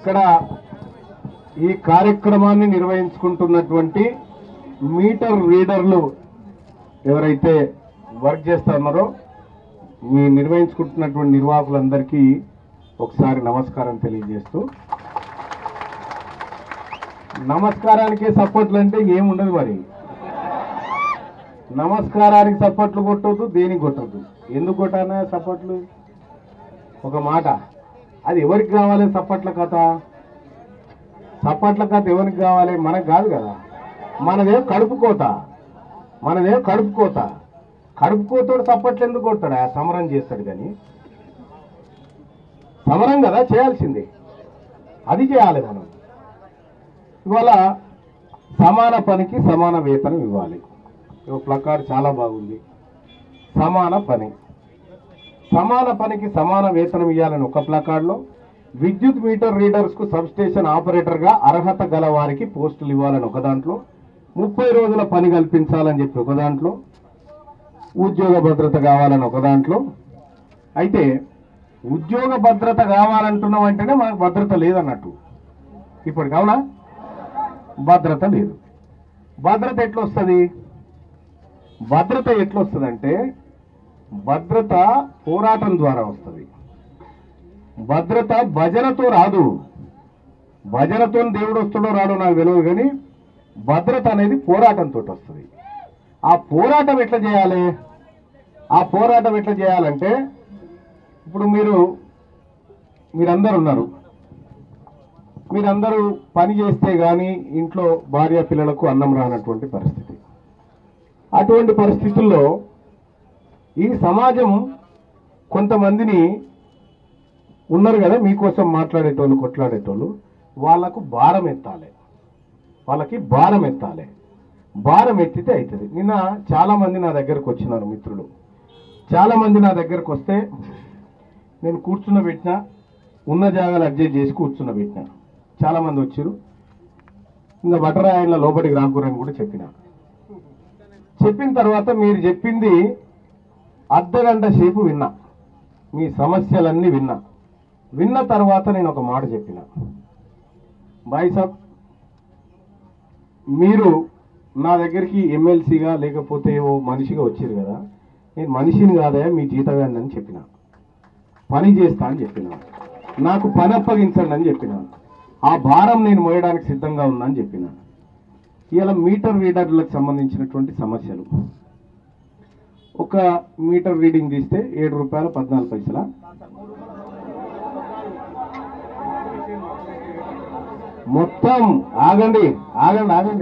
ఇక్కడ ఈ కార్యక్రమాన్ని నిర్వహించుకుంటున్నటువంటి మీటర్ రీడర్లు ఎవరైతే వర్క్ చేస్తున్నారో మీ నిర్వహించుకుంటున్నటువంటి నిర్వాహకులందరికీ ఒకసారి నమస్కారం తెలియజేస్తూ, నమస్కారానికి సపోర్ట్లు అంటే ఏముండదు. మరి నమస్కారానికి సపోర్ట్లు కొట్టొద్దు, దేనికి కొట్టద్దు. ఎందుకు కొట్టానా సపోర్ట్లు? ఒక మాట, అది ఎవరికి కావాలి సపోర్ట్ల కథ? సపోర్ట్ల కథ ఎవరికి కావాలి? మనకు కాదు కదా. మనదేం కడుపుకోత, కడుపుకోతోడు సపోర్ట్లు ఎందుకు కొడతాడు? సమరం చేస్తాడు. కానీ సమరం కదా చేయాల్సింది, అది చేయాలి మనం. ఇవాళ సమాన పనికి సమాన వేతనం ఇవ్వాలి. ప్లకార్డ్ చాలా బాగుంది. సమాన పనికి సమాన వేతనం ఇవ్వాలని ఒక ప్లకార్డులో, విద్యుత్ మీటర్ రీడర్స్ కు సబ్ స్టేషన్ ఆపరేటర్ గా అర్హత గల వారికి పోస్టులు ఇవ్వాలని ఒక దాంట్లో, 30 రోజుల పని కల్పించాలని చెప్పి ఒక దాంట్లో, ఉద్యోగ భద్రత కావాలని ఒక దాంట్లో. అయితే ఉద్యోగ భద్రత కావాలంటున్నాం అంటేనే మనకు భద్రత లేదన్నట్టు. ఇప్పటికి అవునా? భద్రత లేదు. భద్రత ఎట్లొస్తుంది? అంటే భద్రత పోరాటం ద్వారా వస్తుంది. భద్రత భజనతో రాదు. భజనతో దేవుడు వస్తాడో రాడో నాకు తెలియదు, కానీ భద్రత అనేది పోరాటంతో వస్తుంది. ఆ పోరాటం ఎట్లా చేయాలంటే ఇప్పుడు మీరందరూ ఉన్నారు. మీరందరూ పని చేస్తే కానీ ఇంట్లో భార్య పిల్లలకు అన్నం రానటువంటి పరిస్థితి. అటువంటి పరిస్థితుల్లో ఈ సమాజం కొంతమందిని ఉన్నారు కదా మీకోసం మాట్లాడేటోళ్ళు, కొట్లాడేటోళ్ళు, వాళ్ళకి భారం ఎత్తాలి. భారం ఎత్తితే అవుతుంది. నిన్న చాలా మంది నా దగ్గరకు వచ్చినారు మిత్రులు. చాలా మంది నా దగ్గరకు వస్తే నేను కూర్చున్నబెట్టినా, ఉన్న జాగాలు అడ్జస్ట్ చేసి కూర్చున్నబెట్టినా. చాలా మంది వచ్చారు. ఇంకా బటరాయన్ల లోపలికి రాకూరని కూడా చెప్పిన తర్వాత మీరు చెప్పింది అర్ధగంట సేపు విన్నా, మీ సమస్యలన్నీ విన్న తర్వాత నేను ఒక మాట చెప్పిన, భాయ్ సాబ్ మీరు నా దగ్గరికి ఎమ్మెల్సీగా లేకపోతే ఓ మనిషిగా వచ్చారు కదా, నేను మనిషిని కాదయా మీ జీతగాన్ని అని చెప్పిన, పని చేస్తా అని చెప్పిన, నాకు పని అప్పగించండి అని చెప్పిన, ఆ భారం నేను మోయడానికి సిద్ధంగా ఉన్నా అని చెప్పిన. ఇలా మీటర్ రీడర్లకు సంబంధించినటువంటి సమస్యలు, ఒక మీటర్ రీడింగ్ తీస్తే ₹7.14. మొత్తం ఆగండి.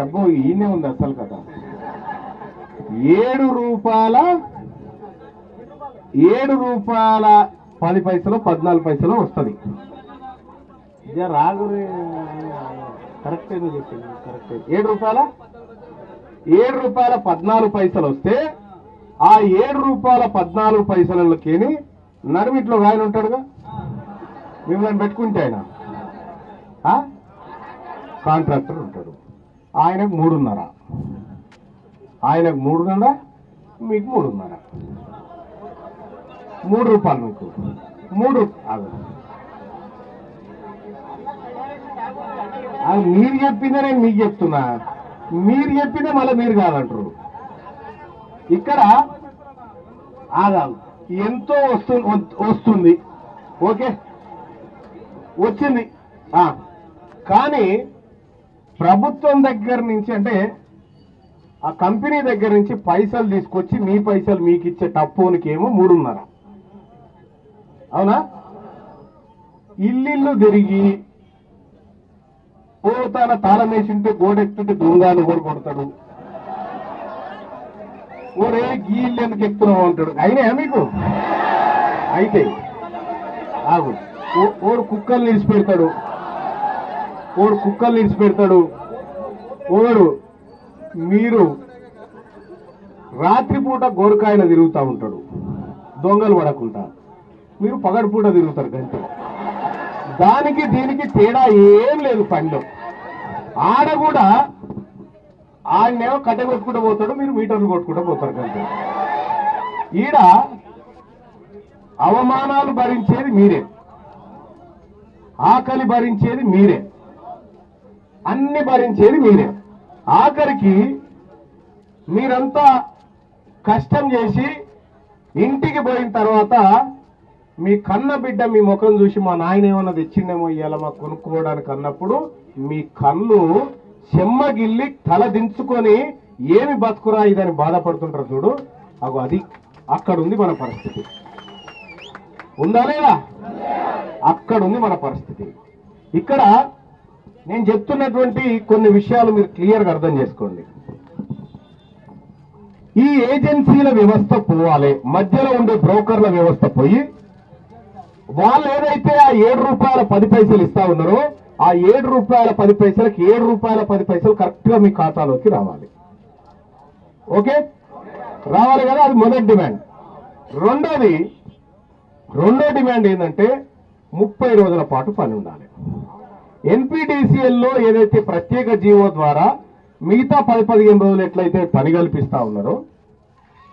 అబ్బో ఈయనే ఉంది అసలు కదా. ₹7.10 వస్తుంది. రాగు కరెక్ట్ చెప్పింది, కరెక్ట్. ₹7.14 వస్తే ఆ ₹7.14 నడిమిట్లో ఆయన ఉంటాడుగా, మిమ్మల్ని పెట్టుకుంటే ఆయన కాంట్రాక్టర్ ఉంటాడు. ఆయనకు 3.5, మీకు 3.5, ₹3 మీకు 3. మీరు చెప్పిందే నేను మీకు చెప్తున్నా, మీరు చెప్పిందే మళ్ళీ మీరు కాదంటారు. ఇక్కడ ఎంతో వస్తుంది, ఓకే వచ్చింది. కానీ ప్రభుత్వం దగ్గర నుంచి, అంటే ఆ కంపెనీ దగ్గర నుంచి పైసలు తీసుకొచ్చి మీ పైసలు మీకు ఇచ్చే టప్పునికేమో 3.5. అవునా? ఇల్లు తిరిగి తన తాళం వేసింటే గోడెక్తుంటే దొంగను కూడా కొడతాడు. ఓరే గీళ్ళు ఎందుకు ఎక్కుతున్నావు అంటాడు. అయినా మీకు అయితే ఓడు కుక్కలు నిడిచిపెడతాడు, ఓడు మీరు రాత్రిపూట గోరకాయన తిరుగుతూ ఉంటాడు దొంగలు పడకుండా, మీరు పగటిపూట తిరుగుతారు. గంటే దానికి దీనికి తేడా ఏం లేదు. పనిలో ఆడ కూడా ఆయనేమో కట్టె కొట్టుకుంటూ పోతాడు, మీరు మీటర్లు కొట్టుకుంటూ పోతారు. కంటే ఈడ అవమానాలు భరించేది మీరే. ఆకలి భరించేది మీరే, అన్ని భరించేది మీరే. ఆఖరికి మీరంతా కష్టం చేసి ఇంటికి పోయిన తర్వాత మీ కన్న బిడ్డ మీ ముఖం చూసి మా నాయన ఏమన్నా తెచ్చిండేమో ఇవాళ మాకు కొనుక్కోవడానికి అన్నప్పుడు మీ కళ్ళు చెమ్మగిల్లి తల దించుకొని ఏమి బతుకురా ఇదని బాధపడుతుంటారు చూడు. అది అక్కడ ఉంది మన పరిస్థితి. ఉందా లేదా? అక్కడ ఉంది మన పరిస్థితి. ఇక్కడ నేను చెప్తున్నటువంటి కొన్ని విషయాలు మీరు క్లియర్గా అర్థం చేసుకోండి. ఈ ఏజెన్సీల వ్యవస్థ పోవాలి, మధ్యలో ఉండే బ్రోకర్ల వ్యవస్థ పోయి వాళ్ళు ఏదైతే ఆ ₹7.10 ఇస్తా ఉన్నారో ఆ ₹7.10కి ₹7.10 కరెక్ట్ గా మీ ఖాతాలోకి రావాలి. ఓకే, రావాలి కదా. అది మొదటి డిమాండ్. రెండో డిమాండ్ ఏంటంటే 30 రోజుల పాటు పని ఉండాలి. ఎన్పిడిసిఎల్లో ఏదైతే ప్రత్యేక జీవో ద్వారా మిగతా 10-15 రోజులు ఎట్లయితే పని కల్పిస్తా ఉన్నారో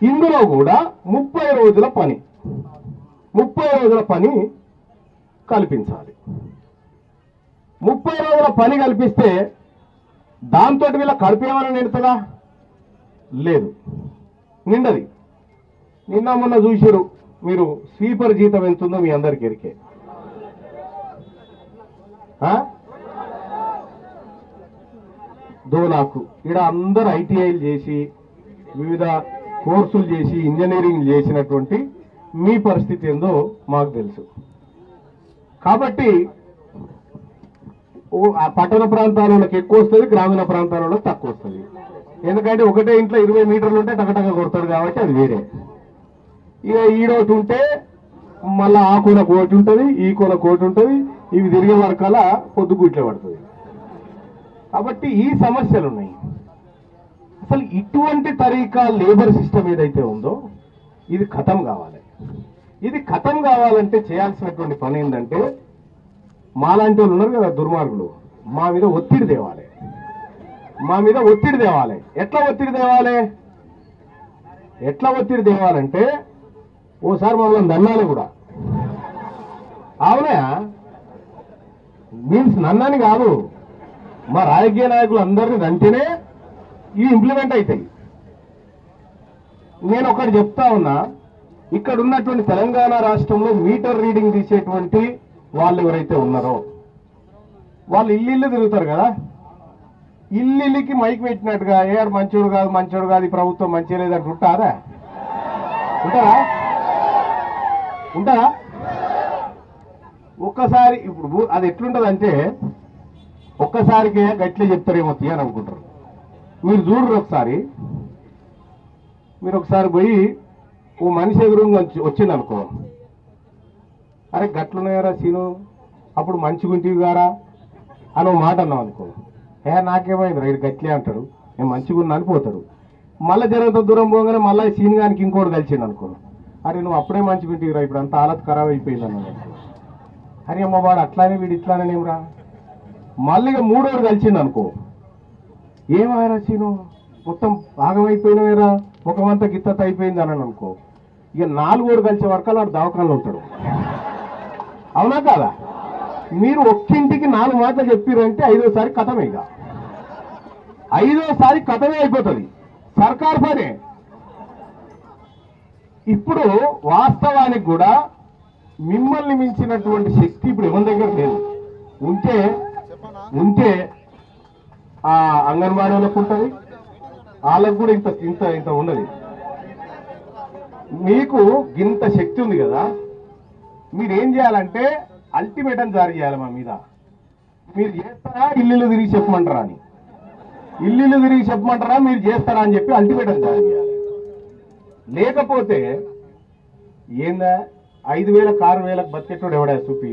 ఇందులో కూడా 30 రోజుల పని కల్పించాలి. 30 రోజుల పని కల్పిస్తే దాంతో వీళ్ళ కడుపు ఏమైనా నిండుతుందా? లేదు, నిండది. నిన్న మొన్న చూసారు మీరు, స్వీపర్ జీతం ఎంతుందో మీ అందరికి ఎరికే. దోలాకు ఇక్కడ అందరు ఐటీఐలు చేసి వివిధ కోర్సులు చేసి ఇంజనీరింగ్ చేసినటువంటి మీ పరిస్థితి ఏందో మాకు తెలుసు. కాబట్టి ఆ పట్టణ ప్రాంతాలకు ఎక్కువ వస్తుంది, గ్రామీణ ప్రాంతాలలో తక్కువ వస్తుంది. ఎందుకంటే ఒకటే ఇంట్లో 20 మీటర్లు ఉంటే టకటక కొడతాడు కాబట్టి అది వేరే. ఇక ఈడోటి ఉంటే మళ్ళీ ఆ కూన కోటి ఉంటుంది, ఈ కూన కోటి ఉంటుంది, ఇవి తిరిగే వరకల్లా పొద్దుగుట్లే పడుతుంది. కాబట్టి ఈ సమస్యలు ఉన్నాయి. అసలు ఇటువంటి తరీకా లేబర్ సిస్టమ్ ఏదైతే ఉందో ఇది ఖతం కావాలి. ఇది ఖతం కావాలంటే చేయాల్సినటువంటి పని ఏంటంటే మాలాంటి వాళ్ళు ఉన్నారు కదా దుర్మార్గులు, మా మీద ఒత్తిడి తేవాలి. ఎట్లా ఒత్తిడి తేవాలంటే ఓసారి మమ్మల్ని దన్నాలి కూడా. అవునా? మీన్స్ నన్నని కాదు, మా రాజకీయ నాయకులు అందరినీ దంటేనే ఇవి ఇంప్లిమెంట్ అవుతాయి. నేను ఒకటి చెప్తా ఉన్నా, ఇక్కడ ఉన్నటువంటి తెలంగాణ రాష్ట్రంలో మీటర్ రీడింగ్ తీసేటువంటి వాళ్ళు ఎవరైతే ఉన్నారో వాళ్ళు ఇల్లు తిరుగుతారు కదా, ఇల్లుకి మైక్ పెట్టినట్టుగా ఏడు మంచోడు కాదు ఈ ప్రభుత్వం మంచిగా లేదంటే ఉంటారా? ఒక్కసారి ఇప్పుడు అది ఎట్లుంటదంటే ఒక్కసారికి గట్లే చెప్తారేమో అని అనుకుంటారు. మీరు చూడరు ఒకసారి పోయి ఓ మనిషి ఎదురు వచ్చింది అనుకో, అరే గట్లున్నాయారా సీను, అప్పుడు మంచిగుంటివి గారా అని ఒక మాట అన్నాం అనుకో, నాకేమైంది రైడ్ గట్లే అంటాడు, నేను మంచిగున్నా అనిపోతాడు. మళ్ళీ జరంత దూరం పోగానే మళ్ళీ సీన్ గానికి ఇంకోటి కలిసిండు అనుకో, అరే నువ్వు అప్పుడే మంచిగుంటివిరా, ఇప్పుడు అంత హాలత్ ఖరాబ్ అయిపోయింది అన్నాడు. అరే అమ్మ వాడు అట్లానే వీడు ఇట్లానేమరా. మళ్ళీ మూడోడు కలిసిండు అనుకో, ఏమాయరా సీను మొత్తం భాగమైపోయినవేరా, ముఖమంతా గిత్తత అయిపోయింది అని అనుకో, ఇక 4 కలిసే వరకు వాడు దవాఖానలో ఉంటాడు. అవునా కాదా? మీరు ఒక్కింటికి 4 మాటలు చెప్పారంటే 5వసారి కథమే. ఇక 5వసారి కథమే అయిపోతుంది, సర్కార్ పనే. ఇప్పుడు వాస్తవానికి కూడా మిమ్మల్ని మించినటువంటి శక్తి ఇప్పుడు ఎవరి దగ్గర లేదు. ఉంటే ఆ అంగన్వాడీ వాళ్ళకు ఉంటుంది, వాళ్ళకు కూడా ఇంత ఇంత ఇంత ఉండదు. మీకు ఇంత శక్తి ఉంది కదా, మీరేం చేయాలంటే అల్టిమేటం జారీ చేయాలి మా మీద. మీరు చేస్తారా ఇల్లు తిరిగి చెప్పమంటారా మీరు చేస్తారా అని చెప్పి అల్టిమేటం జారీ చేయాలి. లేకపోతే ఏందా 5,000 6,000 బతికేటోడు ఎవడా చూపి,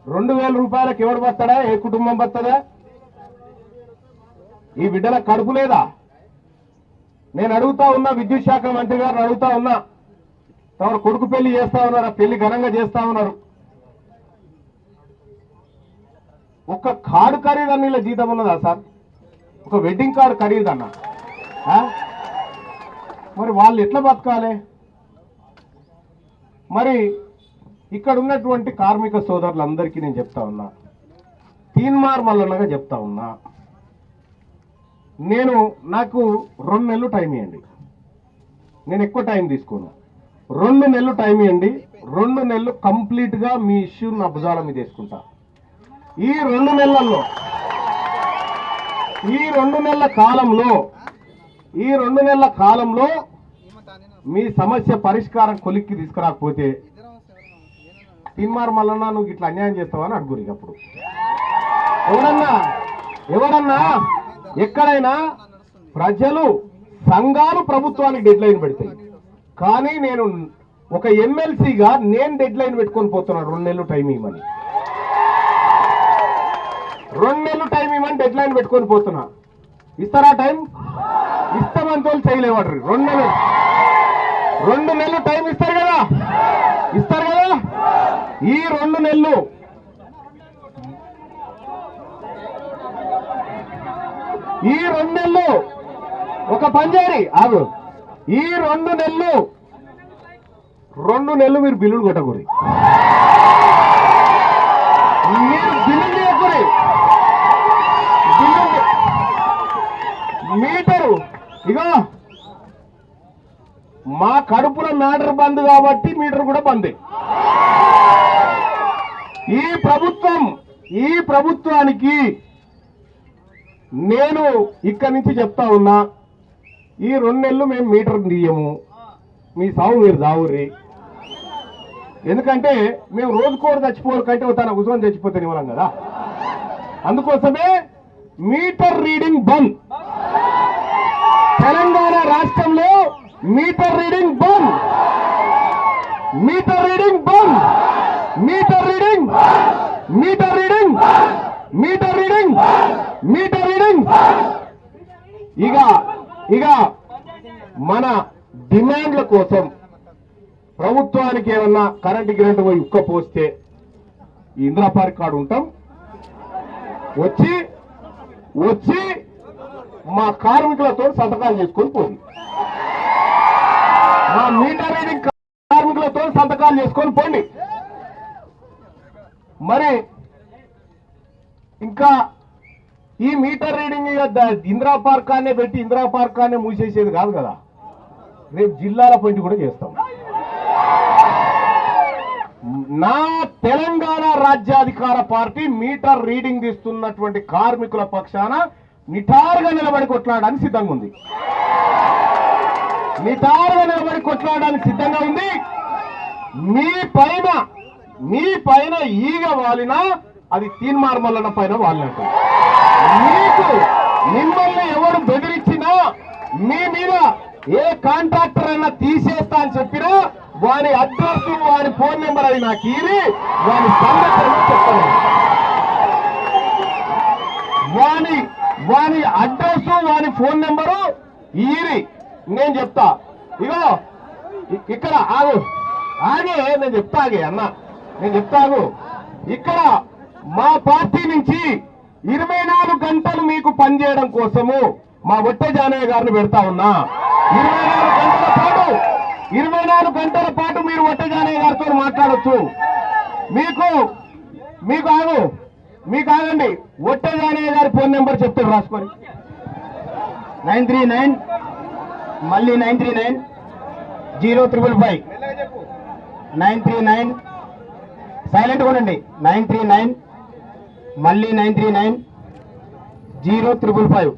2,000 రూపాయలకు ఎవడు బతాడా? ఏ కుటుంబం బతుందా? ఈ బిడ్డల కడుపు లేదా? నేను అడుగుతా ఉన్నా, విద్యుత్ శాఖ మంత్రి గారిని అడుగుతా ఉన్నా, తమ కొడుకు పెళ్లి చేస్తా ఉన్నారు, ఆ పెళ్లి ఘనంగా చేస్తా ఉన్నారు, ఒక్క కార్డు ఖరీదన్న ఇలా జీతం ఉన్నదా సార్? ఒక వెడ్డింగ్ కార్డు ఖరీదన్నా? మరి వాళ్ళు ఎట్లా బతకాలి? మరి ఇక్కడ ఉన్నటువంటి కార్మిక సోదరులందరికీ నేను చెప్తా ఉన్నా, తీన్మార్ మల్లన్నగా చెప్తా ఉన్నా, నాకు 2 నెలలు టైం ఇవ్వండి, నేను ఎక్కువ టైం తీసుకోను. 2 నెలలు టైం ఇవ్వండి, 2 నెలలు కంప్లీట్ గా మీ ఇష్యూ నా భుజాల మీద వేసుకుంటా. ఈ 2 నెలల్లో ఈ 2 నెలల కాలంలో మీ సమస్య పరిష్కారం కొలిక్కి తీసుకురాకపోతే తీన్మార్ మల్లన్న నువ్వు ఇట్లా అన్యాయం చేస్తావని అడుగురు. అప్పుడు ఎవడన్నా ఎక్కడైనా ప్రజలు సంఘాలు ప్రభుత్వానికి డెడ్ లైన్ పెడతాయి, కానీ నేను ఒక ఎమ్మెల్సీగా నేను డెడ్ లైన్ పెట్టుకొని పోతున్నాను. 2 నెలలు టైం ఇవ్వమని, 2 నెలలు టైం ఇవ్వమని డెడ్ లైన్ పెట్టుకొని పోతున్నా. ఇస్తారా టైం? ఇస్తామని తోలు చేయలేవాడు. 2 నెలలు టైం ఇస్తారు కదా. ఈ 2 నెలలు ఒక పంజారి ఆగు. ఈ 2 నెలలు మీరు బిల్లులు కొట్టకూరి, మీరు బిల్లులు చేయకూరి. మీటరు ఇగో మా కడుపుల మ్యాటర్ బంద్ కాబట్టి మీటర్ కూడా బందే. ఈ ప్రభుత్వానికి నేను ఇక్కడి నుంచి చెప్తా ఉన్నా, ఈ 2 నెలలు మేము మీటర్ తీయము, మీ సాగు మీరు దావుర్రి. ఎందుకంటే మేము రోజుకోడు చచ్చిపోరు కంటే తన ఉద్యోగం చచ్చిపోతే ఇవ్వలేం కదా. అందుకోసమే మీటర్ రీడింగ్ బంద్. తెలంగాణ రాష్ట్రంలో మీటర్ రీడింగ్ బంద్. ఇక మన డిమాండ్ల కోసం ప్రభుత్వానికి ఏమన్నా కరెంటు గిరెంట్ పోయి ఉక్క పోస్తే ఇందిరా పార్క్ కాడ ఉంటాం. వచ్చి మా కార్మికులతో సంతకాలు చేసుకొని పోయి, మా మీటర్ రీడింగ్ కార్మికులతో సంతకాలు చేసుకొని పోండి. మరి ఇంకా ఈ మీటర్ రీడింగ్ ఇందిరా పార్క్ అనే పెట్టి ఇందిరా పార్క్ అనే మూసేసేది కాదు కదా. రేపు జిల్లాల పాయింట్ కూడా చేస్తాం. నా తెలంగాణ రాజ్యాధికార పార్టీ మీటర్ రీడింగ్ తీస్తున్నటువంటి కార్మికుల పక్షాన నిటారుగా నిలబడి కొట్లాడడానికి సిద్ధంగా ఉంది. మీ పైన ఈగ వాలినా అది తీన్మార్ మల్లన్న పైన వాలినట్టు. మిమ్మల్ని ఎవరు బెదిరించినా, మీ మీద ఏ కాంట్రాక్టర్ అయినా తీసేస్తా అని చెప్పినా వాని అడ్రస్, వాని ఫోన్ నెంబర్ అది నాకు ఈరి వాని సంగతి చెప్తాను. వాని అడ్రస్, వాని ఫోన్ నెంబరు ఈరి నేను చెప్తా. ఇగో ఇక్కడ ఆగే నేను చెప్తాగు. ఇక్కడ మా పార్టీ నుంచి 24 గంటలు మీకు పనిచేయడం కోసము మా ఒట్టె జానయ్య గారిని పెడతా ఉన్నా. 24 గంటల పాటు మీరు ఒట్టె జానయ్య గారితో మాట్లాడొచ్చు. మీకు ఆగండి. ఒట్టె జానయ్య గారి ఫోన్ నెంబర్ చెప్తారు, రాసుకొని 939 మళ్ళీ 939 0555 939 సైలెంట్ కొనండి. 939 మళ్ళీ 939 0555.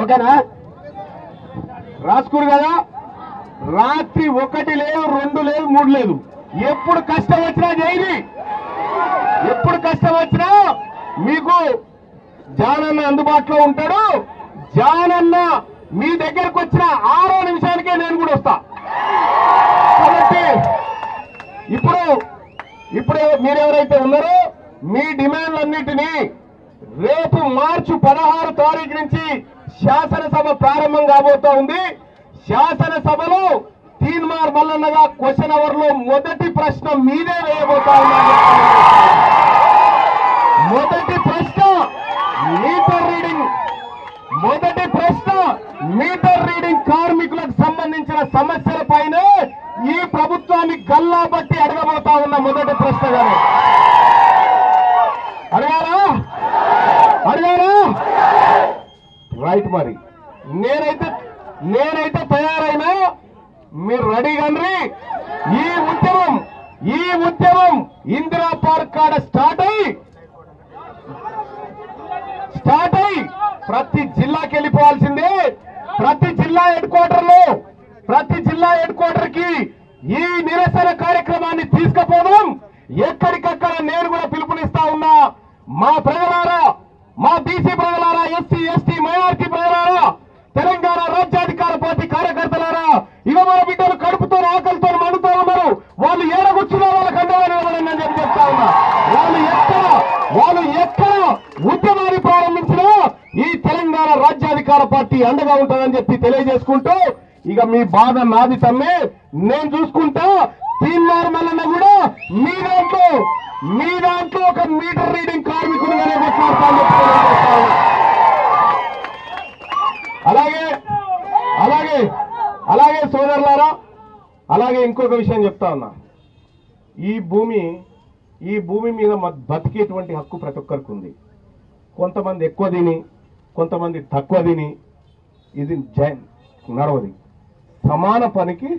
ఓకేనా? రాసుకురు కదా. రాత్రి 1 లేదు, 2 లేదు, 3 లేదు. ఎప్పుడు కష్టం వచ్చినా చేయండి. ఎప్పుడు కష్టం వచ్చినా మీకు జానన్న అందుబాటులో ఉంటాడు. జానన్న మీ దగ్గరకు వచ్చిన 6వ నిమిషానికే నేను కూడా వస్తా. కాబట్టి ఇప్పుడు మీరెవరైతే ఉన్నారో మీ డిమాండ్లన్నిటినీ రేపు మార్చి 16 తారీఖు నుంచి శాసనసభ ప్రారంభం కాబోతా ఉంది. శాసనసభలో తీన్మార్ మల్లన్నగా క్వశ్చన్ అవర్ లో మొదటి ప్రశ్న మీదే వేయబోతా ఉన్నారు. మొదటి ప్రశ్న మీటర్ రీడింగ్ కార్మికులకు సంబంధించిన సమస్యల పైన ఈ ప్రభుత్వాన్ని గల్లా బట్టి అడగబోతా ఉన్న మొదటి ప్రశ్న. రైట్ మరి నేనైతే తయారైనా మీరు రెడీ కండ్రి. ఈ ఉద్యమం ఇందిరా పార్క్ కాడ స్టార్ట్ అయ్యి ప్రతి జిల్లాకి వెళ్ళిపోవాల్సిందే. ప్రతి జిల్లా హెడ్ క్వార్టర్ కి ఈ నిరసన కార్యక్రమాన్ని తీసుకుపోవడం. ఎక్కడికక్కడ నేను కూడా పిలుపునిస్తా ఉన్నా. మా ప్రజలారా, మా బీసీ ప్రజలారా, ఎస్సీ ఎస్టీ మైనారిటీ ప్రజలారా, తెలంగాణ రాజ్యాధికార పార్టీ కార్యకర్తలారా, ఇక మన బిడ్డలు కడుపుతో ఆకలితో మండుతూ ఉన్నారు. వాళ్ళు ఏడగొచ్చినా వాళ్ళకి అండగా నిలబడండి అని చెప్తా ఉన్నా. వాళ్ళు ఎక్కడ ఉద్యమాన్ని ప్రారంభించినా ఈ తెలంగాణ రాజ్యాధికార పార్టీ అండగా ఉంటుందని చెప్పి తెలియజేసుకుంటూ, ఇక మీ బాధ నాది తమ్మే, నేను చూసుకుంటా. తీన్మార్ మల్లన్న కూడా మీ దాంట్లో ఒక మీటర్ రీడింగ్ కార్మికుడుగానే కొట్లాడతాను. అలాగే సోదరులారా, అలాగే ఇంకొక విషయం చెప్తా ఉన్నా. ఈ భూమి మీద బతికేటువంటి హక్కు ప్రతి ఒక్కరికి ఉంది. కొంతమంది ఎక్కువ తిని, కొంతమంది తక్కువ తిని ఇది నడవది. సమాన పనికి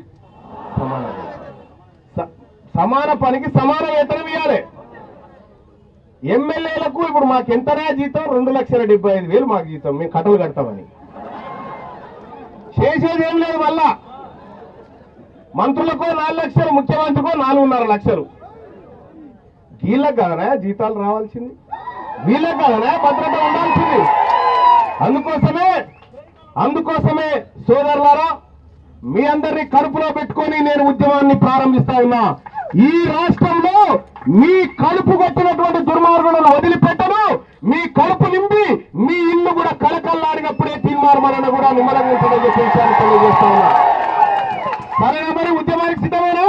సమాన వేతనం ఇవ్వాలి. ఎమ్మెల్యేలకు ఇప్పుడు మాకు ఎంతనే జీతం? 2,75,000 మాకు జీతం, మేము కట్టలు కడతామని. చేసేది ఏం లేదు. మళ్ళా మంత్రులకో 4 లక్షలు, ముఖ్యమంత్రికో 4.5 లక్షలు. వీళ్ళకి కదనా జీతాలు రావాల్సింది, వీళ్ళకి కదనా భద్రత ఉండాల్సింది. అందుకోసమే సోదరులారా, మీ అందరినీ కడుపులో పెట్టుకొని నేను ఉద్యమాన్ని ప్రారంభిస్తా ఉన్నా. ఈ రాష్ట్రంలో మీ కడుపు కొట్టినటువంటి దుర్మార్గులను వదిలిపెట్టను. మీ కడుపు నింపి మీ ఇల్లు కూడా కలకల్లాడినప్పుడే తీన్మార్ మల్లన్న కూడా నిమ్మలంగా ఉంటుందని చెప్పి విషయాన్ని తెలియజేస్తా ఉన్నా. సరేనా మరి? ఉద్యమానికి సిద్ధమేనా?